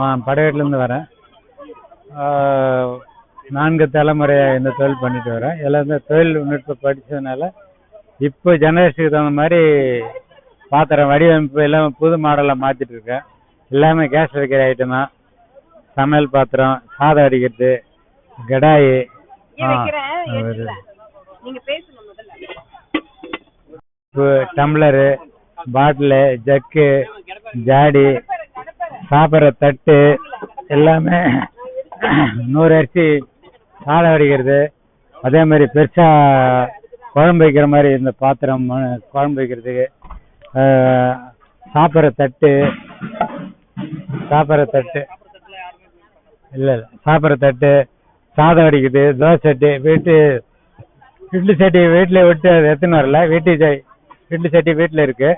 நான் படையேட்டிலேருந்து வரேன். 4 தலைமுறையாக இந்த தொழில் பண்ணிட்டு வரேன். எல்லாம் இந்த தொழில்நுட்பம் படித்ததுனால இப்போ ஜெனரேஷனுக்கு தகுந்த மாதிரி பாத்திரம் வடிவமைப்பு எல்லாம் புது மாடலாக மாற்றிட்டு இருக்கேன். எல்லாமே கேஸ் வைக்கிற ஐட்டம் தான். சமையல் பாத்திரம், சாதம் அடிக்கிறது, கடாயி, டம்ளரு, பாட்டிலு, ஜக்கு, ஜாடி, சாப்பிட்ற தட்டு எல்லாமே 100 அரிசி சாதம் வடிக்கிறது. அதே மாதிரி பெருசாக குழம்பு வைக்கிற மாதிரி இந்த பாத்திரம் குழம்பு வைக்கிறதுக்கு, சாப்பிட்ற தட்டு இல்லை சாப்பிட்ற தட்டு, சாதம் வடிக்கிறது, தோசை சட்டி, இட்லி சட்டி வீட்டில் விட்டு அது எடுத்துன்னு வரல. இட்லி சட்டி வீட்டில் இருக்குது.